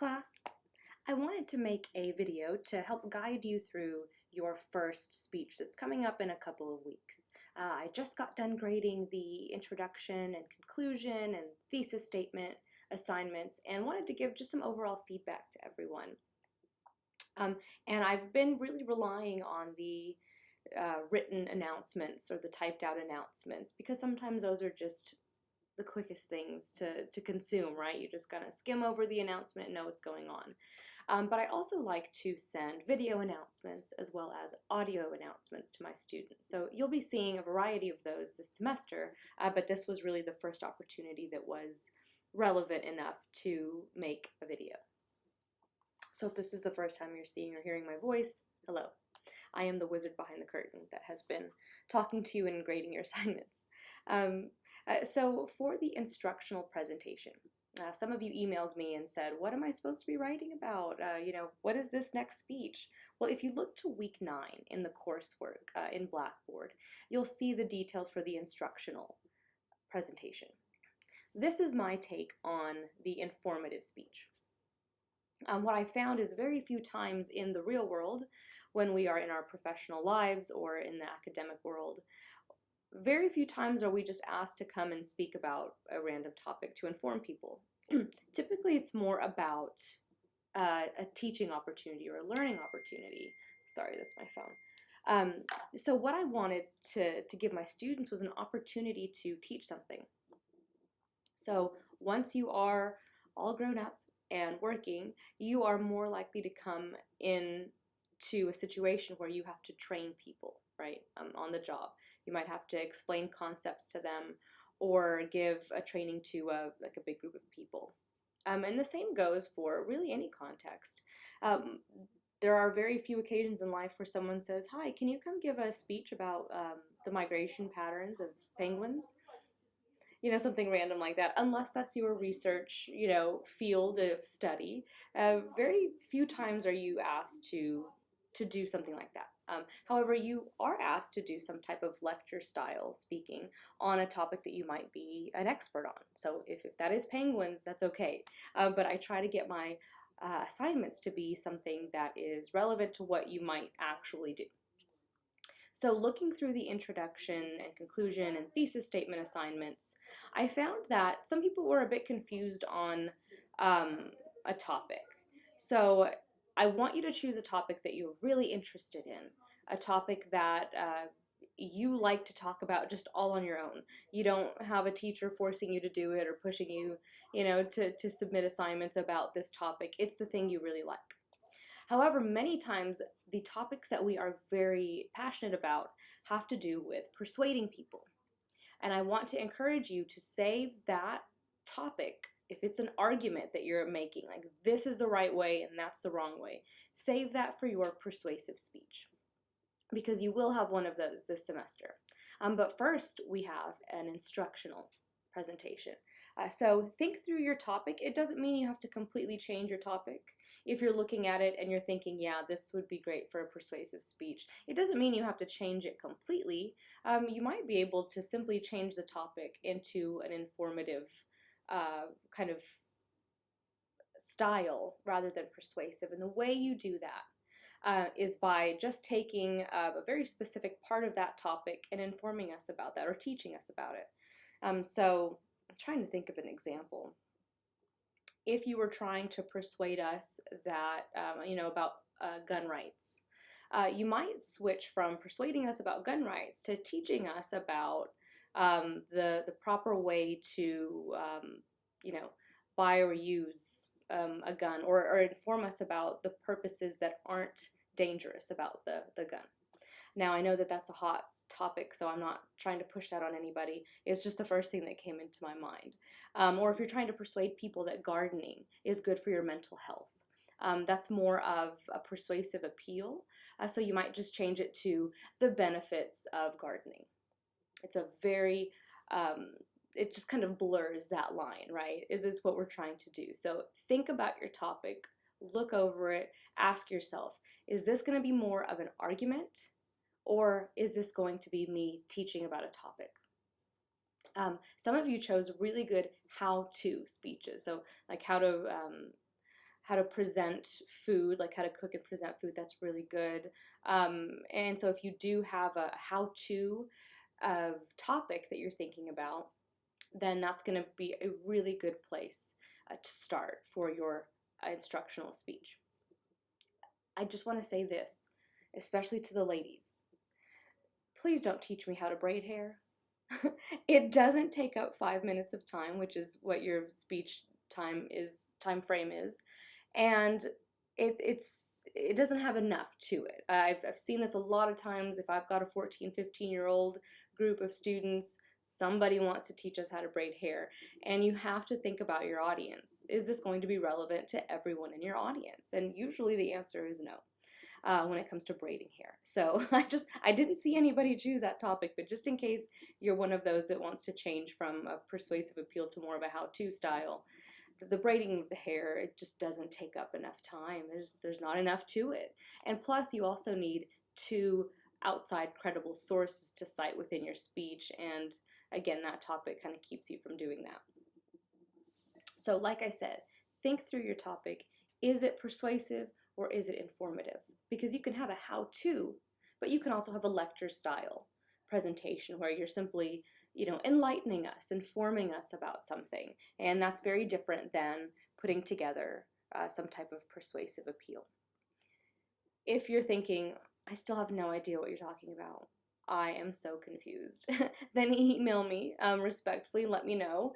Class, I wanted to make a video to help guide you through your first speech that's coming up in a couple of weeks. I just got done grading the introduction and conclusion and thesis statement assignments and wanted to give just some overall feedback to everyone. And I've been really relying on the written announcements or the typed out announcements because sometimes those are just the quickest things to consume, right? You just gotta skim over the announcement and know what's going on. But I also like to send video announcements as well as audio announcements to my students. So you'll be seeing a variety of those this semester, but this was really the first opportunity that was relevant enough to make a video. So if this is the first time you're seeing or hearing my voice, hello. I am the wizard behind the curtain that has been talking to you and grading your assignments. So for the instructional presentation, some of you emailed me and said, what am I supposed to be writing about? What is this next speech? Well, if you look to week 9 in the coursework in Blackboard, you'll see the details for the instructional presentation. This is my take on the informative speech. What I found is very few times in the real world, when we are in our professional lives or in the academic world, very few times are we just asked to come and speak about a random topic to inform people. Typically it's more about a teaching opportunity or a learning opportunity. Sorry, that's my phone. So what I wanted to give my students was an opportunity to teach something. So once you are all grown up and working, you are more likely to come into a situation where you have to train people, right, on the job. You might have to explain concepts to them or give a training to a big group of people. And the same goes for really any context. There are very few occasions in life where someone says, hi, can you come give a speech about the migration patterns of penguins? Something random like that, unless that's your research, field of study. Very few times are you asked to do something like that. However, you are asked to do some type of lecture style speaking on a topic that you might be an expert on. So if that is penguins, that's okay. But I try to get my assignments to be something that is relevant to what you might actually do. So looking through the introduction and conclusion and thesis statement assignments, I found that some people were a bit confused on a topic. So I want you to choose a topic that you're really interested in, a topic that you like to talk about just all on your own. You don't have a teacher forcing you to do it or pushing you, to submit assignments about this topic. It's the thing you really like. However, many times the topics that we are very passionate about have to do with persuading people. And I want to encourage you to save that topic. If it's an argument that you're making, like this is the right way and that's the wrong way, save that for your persuasive speech, because you will have one of those this semester. But first, we have an instructional presentation. So think through your topic. It doesn't mean you have to completely change your topic. If you're looking at it and you're thinking, yeah, this would be great for a persuasive speech, it doesn't mean you have to change it completely. You might be able to simply change the topic into an informative kind of style rather than persuasive. And the way you do that is by just taking a very specific part of that topic and informing us about that or teaching us about it. So I'm trying to think of an example. If you were trying to persuade us that, about gun rights, you might switch from persuading us about gun rights to teaching us about the proper way to, buy or use a gun, or inform us about the purposes that aren't dangerous about the gun. Now, I know that that's a hot topic, so I'm not trying to push that on anybody. It's just the first thing that came into my mind. Or if you're trying to persuade people that gardening is good for your mental health, that's more of a persuasive appeal. So you might just change it to the benefits of gardening. It's a very, it just kind of blurs that line, right? Is this what we're trying to do? So think about your topic, look over it, ask yourself, is this going to be more of an argument? Or is this going to be me teaching about a topic? Some of you chose really good how-to speeches, so like how to how to present food, like how to cook and present food. That's really good. And so if you do have a how-to topic that you're thinking about, then that's going to be a really good place to start for your instructional speech. I just want to say this, especially to the ladies. Please don't teach me how to braid hair. It doesn't take up 5 minutes of time, which is what your speech time frame is, and it doesn't have enough to it. I've seen this a lot of times. If I've got a 14, 15-year-old group of students, somebody wants to teach us how to braid hair, and you have to think about your audience. Is this going to be relevant to everyone in your audience? And usually the answer is no. When it comes to braiding hair. So I didn't see anybody choose that topic, but just in case you're one of those that wants to change from a persuasive appeal to more of a how-to style, the braiding of the hair, it just doesn't take up enough time. There's not enough to it. And plus you also need 2 outside credible sources to cite within your speech, and again, that topic kind of keeps you from doing that. So like I said, think through your topic. Is it persuasive or is it informative? Because you can have a how-to, but you can also have a lecture style presentation where you're simply, enlightening us, informing us about something. And that's very different than putting together some type of persuasive appeal. If you're thinking, I still have no idea what you're talking about, I am so confused, then email me respectfully, let me know.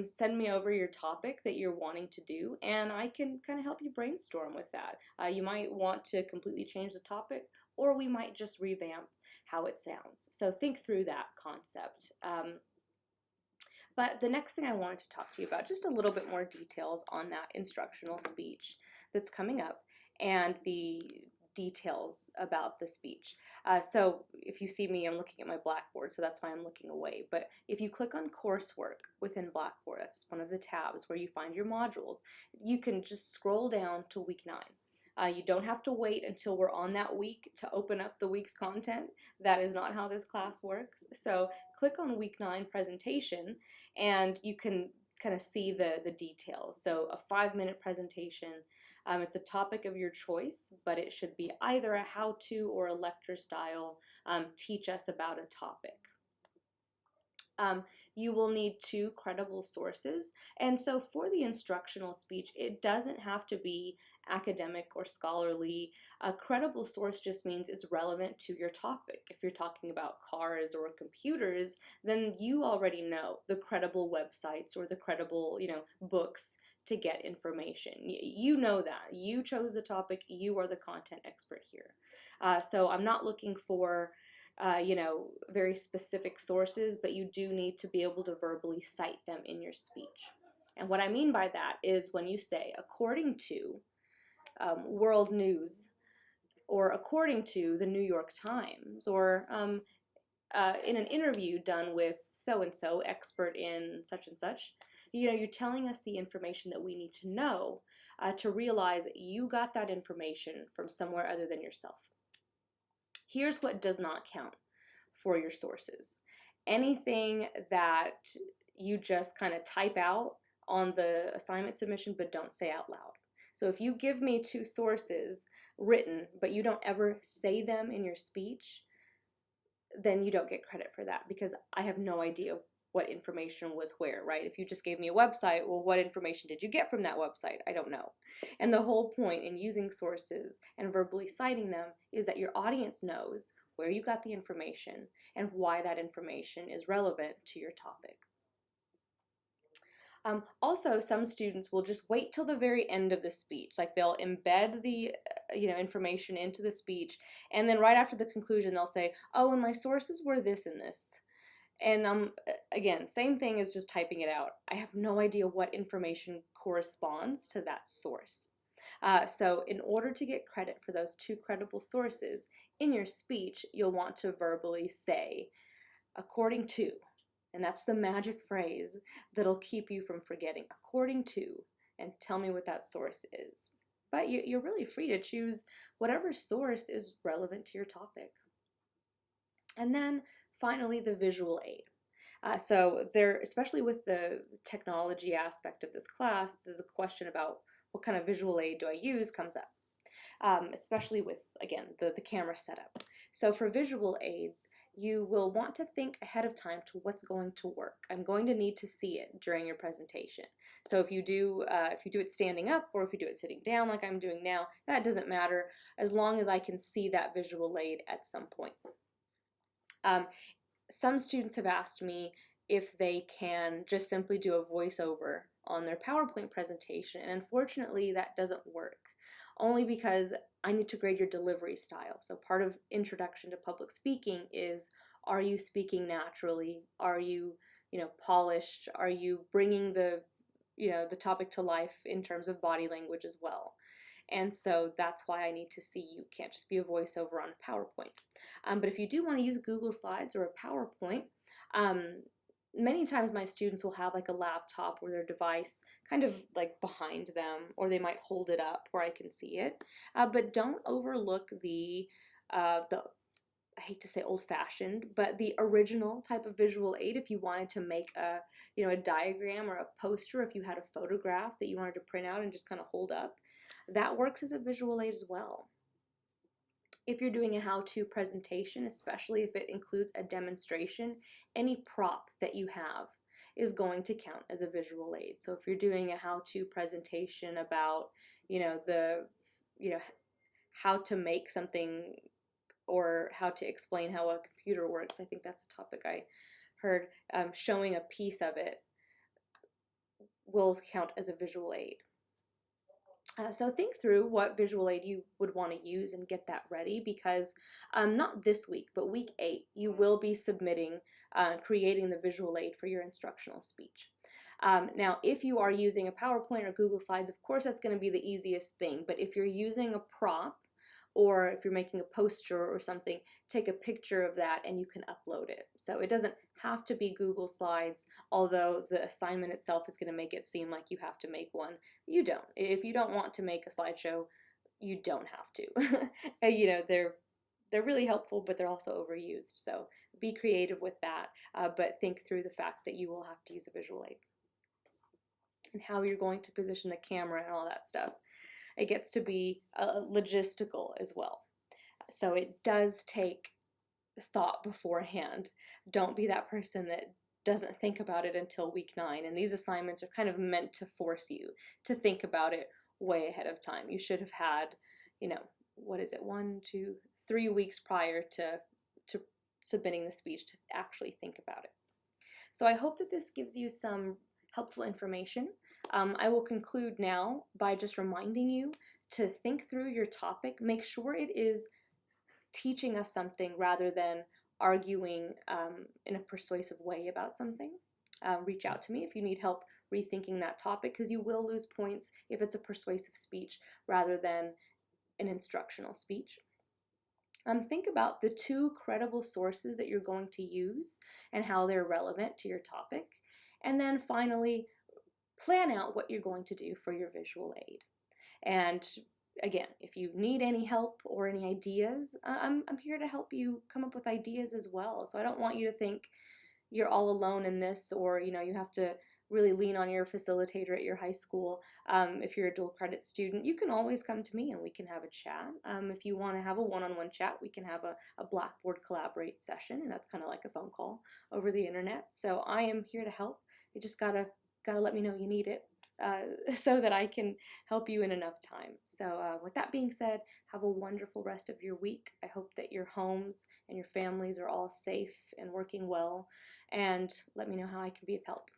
Send me over your topic that you're wanting to do, and I can kind of help you brainstorm with that. You might want to completely change the topic, or we might just revamp how it sounds. So think through that concept. But the next thing I wanted to talk to you about, just a little bit more details on that instructional speech that's coming up, and the details about the speech. So if you see me, I'm looking at my Blackboard, so that's why I'm looking away. But if you click on coursework within Blackboard, that's one of the tabs where you find your modules, you can just scroll down to week 9. You don't have to wait until we're on that week to open up the week's content. That is not how this class works. So click on week 9 presentation, and you can kind of see the details. So a 5-minute presentation. It's a topic of your choice, but it should be either a how-to or a lecture style. Teach us about a topic. You will need 2 credible sources, and so for the instructional speech, it doesn't have to be academic or scholarly. A credible source just means it's relevant to your topic. If you're talking about cars or computers, then you already know the credible websites or the credible, books to get information. You know that. You chose the topic. You are the content expert here. So I'm not looking for very specific sources, but you do need to be able to verbally cite them in your speech. And what I mean by that is when you say, according to world news, or according to the New York Times, or in an interview done with so-and-so, expert in such and such, you're telling us the information that we need to know to realize that you got that information from somewhere other than yourself. Here's what does not count for your sources. Anything that you just kind of type out on the assignment submission but don't say out loud. So if you give me 2 sources written but you don't ever say them in your speech, then you don't get credit for that, because I have no idea what information was where, right? If you just gave me a website, well, what information did you get from that website? I don't know. And the whole point in using sources and verbally citing them is that your audience knows where you got the information and why that information is relevant to your topic. Also, some students will just wait till the very end of the speech. Like they'll embed the information into the speech, and then right after the conclusion they'll say, oh, and my sources were this and this. And again, same thing as just typing it out. I have no idea what information corresponds to that source. So in order to get credit for those 2 credible sources in your speech, you'll want to verbally say, according to. And that's the magic phrase that'll keep you from forgetting, according to, and tell me what that source is. But you're really free to choose whatever source is relevant to your topic. And then finally, the visual aid. So there, especially with the technology aspect of this class, there's a question about what kind of visual aid do I use comes up, especially with, again, the camera setup. So for visual aids, you will want to think ahead of time to what's going to work. I'm going to need to see it during your presentation. So if you do it standing up, or if you do it sitting down like I'm doing now, that doesn't matter as long as I can see that visual aid at some point. Some students have asked me if they can just simply do a voiceover on their PowerPoint presentation, and unfortunately that doesn't work, only because I need to grade your delivery style. So part of Introduction to Public Speaking is, are you speaking naturally? Are you, polished? Are you bringing the topic to life in terms of body language as well? And so that's why I need to see you. Can't just be a voiceover on PowerPoint. But if you do want to use Google Slides or a PowerPoint, many times my students will have like a laptop or their device kind of like behind them, or they might hold it up where I can see it. But don't overlook the I hate to say old-fashioned, but the original type of visual aid. If you wanted to make a diagram or a poster, if you had a photograph that you wanted to print out and just kind of hold up, that works as a visual aid as well. If you're doing a how-to presentation, especially if it includes a demonstration, any prop that you have is going to count as a visual aid. So if you're doing a how-to presentation about, how to make something, or how to explain how a computer works, I think that's a topic I heard, showing a piece of it will count as a visual aid. So think through what visual aid you would want to use and get that ready, because not this week, but week 8, you will be submitting, creating the visual aid for your instructional speech. Now, if you are using a PowerPoint or Google Slides, of course that's going to be the easiest thing, but if you're using a prop, or if you're making a poster or something, take a picture of that and you can upload it. So it doesn't have to be Google Slides, although the assignment itself is going to make it seem like you have to make one. You don't. If you don't want to make a slideshow, you don't have to. They're really helpful, but they're also overused. So be creative with that, but think through the fact that you will have to use a visual aid and how you're going to position the camera and all that stuff. It gets to be logistical as well. So it does take thought beforehand. Don't be that person that doesn't think about it until week 9. And these assignments are kind of meant to force you to think about it way ahead of time. You should have had, 1, 2, 3 weeks prior to submitting the speech to actually think about it. So I hope that this gives you some helpful information. I will conclude now by just reminding you to think through your topic. Make sure it is teaching us something rather than arguing in a persuasive way about something. Reach out to me if you need help rethinking that topic, because you will lose points if it's a persuasive speech rather than an instructional speech. Think about the 2 credible sources that you're going to use and how they're relevant to your topic. And then finally, plan out what you're going to do for your visual aid. And again, if you need any help or any ideas, I'm here to help you come up with ideas as well. So I don't want you to think you're all alone in this, or you have to really lean on your facilitator at your high school. If you're a dual credit student, you can always come to me and we can have a chat. If you want to have a one-on-one chat, we can have a Blackboard Collaborate session, and that's kind of like a phone call over the internet. So I am here to help. You just gotta let me know you need it, so that I can help you in enough time. So with that being said, have a wonderful rest of your week. I hope that your homes and your families are all safe and working well, and let me know how I can be of help.